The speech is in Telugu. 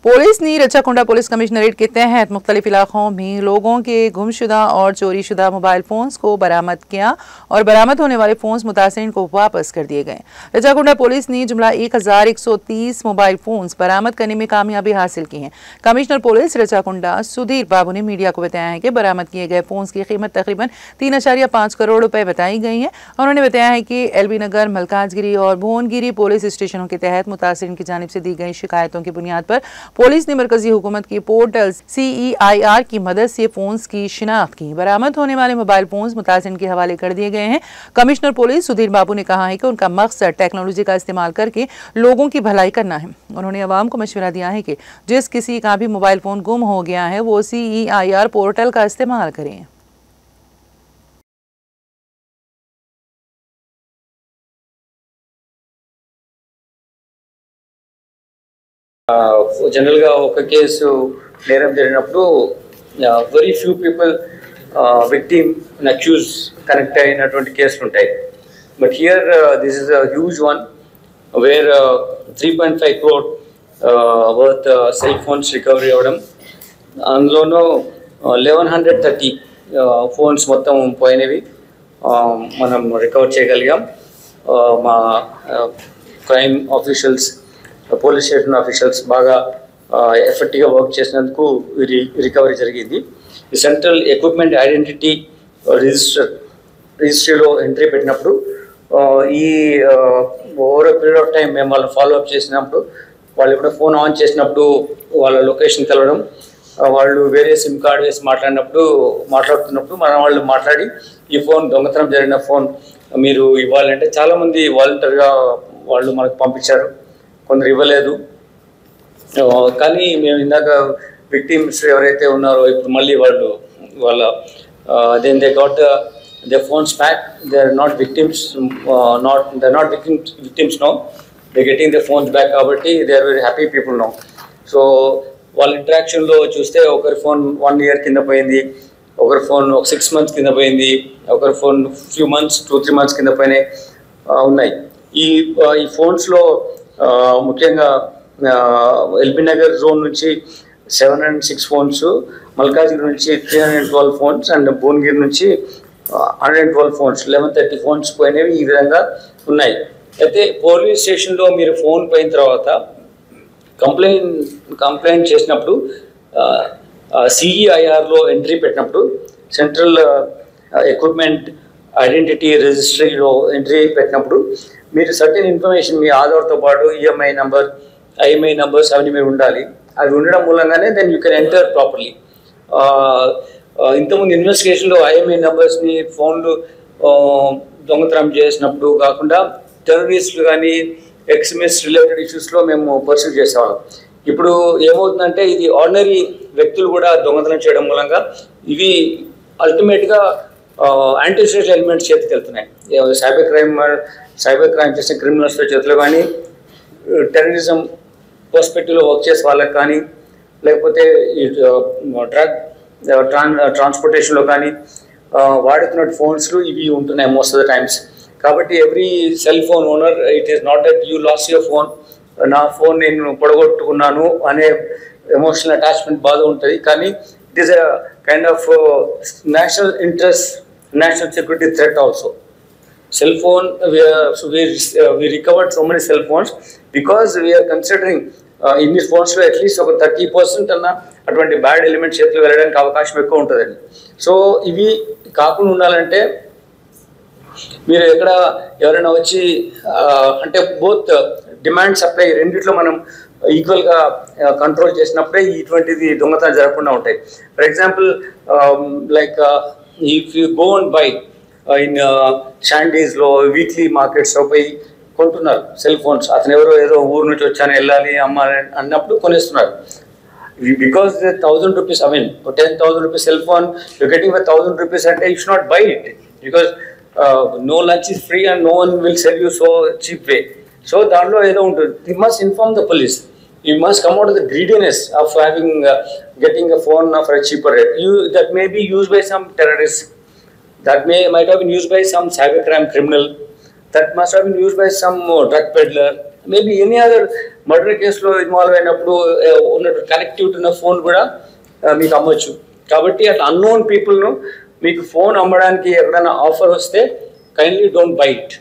पुलिस ने रचाकुंडा पुलिस कमिश्नरेट के तहत मुख्तलिफ इलाकों में लोगों के गुमशुदा और चोरीशुदा मोबाइल फोन्स को बरामद किया और बरामद होने वाले फोन्स मुतासिरीन को वापस कर दिए गए। रचाकुंडा पुलिस ने जुमला 1130 मोबाइल फोन्स बरामद करने में कामयाबी हासिल की है। कमिश्नर पुलिस रचाकुंडा सुधीर बाबू ने मीडिया को बताया है कि बरामद किए गए फोन्स की कीमत तकरीबन 3.5 करोड़ रुपए बताई गई है। उन्होंने बताया है कि एलबी नगर, मलकाजगिरी और भुवनगिरी पुलिस स्टेशनों के तहत मुतासिरीन की जानिब से दी गई शिकायतों की बुनियाद पर पुलिस ने मरकजी हुकूमत की पोर्टल CEIR की मदद से फोन्स की शिनाख्त की। बरामद होने वाले मोबाइल फोन्स मुतासिरीन के हवाले कर दिए गए हैं। कमिश्नर पुलिस सुधीर बाबू ने कहा है कि उनका मकसद टेक्नोलॉजी का इस्तेमाल करके लोगों की भलाई करना है। उन्होंने अवाम को मशवरा दिया है कि जिस किसी का भी मोबाइल फोन गुम हो गया है वो CEIR पोर्टल का इस्तेमाल करें। जनरल ఒక కేసు నేరం జరిగినప్పుడు very few people victim and accuse connect అయినటువంటి కేసులు ఉంటాయి. But here this is a huge one where 3.5 crore worth cell phones recovery అవ్వడం, అందులోనూ 1130 ఫోన్స్ మొత్తం పోయినవి మనం రికవర్ చేయగలిగాం. మా crime officials, police station officials బాగా ఎఫెక్టివ్గా వర్క్ చేసినందుకు రికవరీ జరిగింది. ఈ సెంట్రల్ ఎక్విప్మెంట్ ఐడెంటిటీ రిజిస్ట్రీలో ఎంట్రీ పెట్టినప్పుడు ఈ ఓవర్ పీరియడ్ ఆఫ్ టైం మేము వాళ్ళు ఫాలోఅప్ చేసినప్పుడు వాళ్ళు ఎప్పుడో ఫోన్ ఆన్ చేసినప్పుడు వాళ్ళ లొకేషన్ తెలవడం, వాళ్ళు వేరే సిమ్ కార్డ్ వేసి మాట్లాడుతున్నప్పుడు మన వాళ్ళు మాట్లాడి ఈ ఫోన్ దొంగతనం జరిగిన ఫోన్ మీరు ఇవ్వాలంటే చాలామంది వాలంటీర్గా వాళ్ళు మనకు పంపించారు, కొందరు ఇవ్వలేదు. కానీ మేము ఇందాక విక్టిమ్స్ ఎవరైతే ఉన్నారో ఇప్పుడు మళ్ళీ వాళ్ళ then they got they phones back. They are not victims, victims no, they getting the phones back. కాబట్టి they are very happy people no. So వాళ్ళ ఇంటరాక్షన్లో చూస్తే ఒకరి ఫోన్ 1 year కింద పోయింది, ఒకరి ఫోన్ 6 months కింద పోయింది, ఒకరి ఫోన్ ఫ్యూ మంత్స్ 2-3 months కింద పోయినాయి ఉన్నాయి. ఈ ఫోన్స్లో ముఖ్యంగా ఎల్బీ నగర్ జోన్ నుంచి 706 ఫోన్స్, మల్కాజ్గిరి నుంచి 312 ఫోన్స్ అండ్ భువనగిరి నుంచి 112 ఫోన్స్, 1130 ఫోన్స్ పోయినవి ఈ విధంగా ఉన్నాయి. అయితే పోలీస్ స్టేషన్లో మీరు ఫోన్ పోయిన తర్వాత కంప్లైంట్ చేసినప్పుడు CEIRలో ఎంట్రీ పెట్టినప్పుడు సెంట్రల్ ఎక్విప్మెంట్ ఐడెంటిటీ రిజిస్ట్రీలో ఎంట్రీ పెట్టినప్పుడు మీరు సర్టెన్ ఇన్ఫర్మేషన్ మీ ఆధార్తో పాటు EMI నెంబర్, IMI నెంబర్స్ అవన్నీ మీరు ఉండాలి. అవి ఉండడం మూలంగానే then you can enter properly. ఇంతకుముందు ఇన్వెస్టిగేషన్లో IMI నెంబర్స్ని ఫోన్లు దొంగతనం చేసినప్పుడు కాకుండా టెర్రరిస్టులు కానీ ఎక్స్ట్రీమిస్ట్ రిలేటెడ్ ఇష్యూస్లో మేము పర్సూ చేసేవాళ్ళం. ఇప్పుడు ఏమవుతుందంటే ఇది ఆర్డినరీ వ్యక్తులు కూడా దొంగతనం చేయడం మూలంగా ఇవి అల్టిమేట్గా యాంటీ సోషల్ ఎలిమెంట్స్ చేతికి వెళ్తున్నాయి. సైబర్ క్రైమ్ చేసిన క్రిమినల్స్తో చేతిలో కానీ, టెర్రరిజం పర్స్పెక్టివ్లో వర్క్ చేసే వాళ్ళకి కానీ, లేకపోతే డ్రగ్ ట్రాన్స్పోర్టేషన్లో కానీ వాడుతున్న ఫోన్స్లు ఇవి ఉంటున్నాయి మోస్ట్ ఆఫ్ ద టైమ్స్. కాబట్టి every cell phone owner, it is not that you lost your phone, నా ఫోన్ నేను పొడగొట్టుకున్నాను అనే ఎమోషనల్ అటాచ్మెంట్ బాధ ఉంటుంది. కానీ it is a kind of national interest, national security threat also. Cell phone, we recovered so many cell phones because we are considering in these phones at least 30% అన్న అటువంటి బ్యాడ్ ఎలిమెంట్స్ చేతిలో వెళ్ళడానికి అవకాశం ఎక్కువ ఉంటుందండి. సో ఇవి కాకుండా ఉండాలంటే మీరు ఎక్కడ ఎవరైనా వచ్చి అంటే బోత్ డిమాండ్ సప్లై రెండిట్లో మనం ఈక్వల్గా కంట్రోల్ చేసినప్పుడే ఇటువంటిది దొంగతనం జరగకుండా ఉంటాయి. For example like if you go and buy in Shandy's-లో వీక్లీ మార్కెట్స్లో పోయి కొంటున్నారు సెల్ ఫోన్స్, అతను ఎవరో ఏదో ఊరు నుంచి వచ్చాను వెళ్ళాలి అమ్మాలి అన్నప్పుడు కొనేస్తున్నారు. Because 1000 rupees, I mean 10,000 rupees cell phone you getting for 1000 rupees అంటే you should not buy it because no lunch is free and no one will sell you so cheap way. So దాంట్లో ఏదో ఉంటుంది. You must inform the police. You must come out of the greediness of having getting a phone for a cheaper rate. That may be used by some terrorist, that might have been used by some cybercrime criminal, that must have been used by some drug peddler, maybe any other murder కేసులో ఇన్వాల్వ్ అయినప్పుడు ఉన్న కనెక్టివిటీ ఉన్న ఫోన్ కూడా మీకు అమ్మొచ్చు. కాబట్టి అట్లా అన్నోన్ పీపుల్ను మీకు ఫోన్ అమ్మడానికి ఎక్కడైనా ఆఫర్ వస్తే కైండ్లీ డోంట్ బై ఇట్.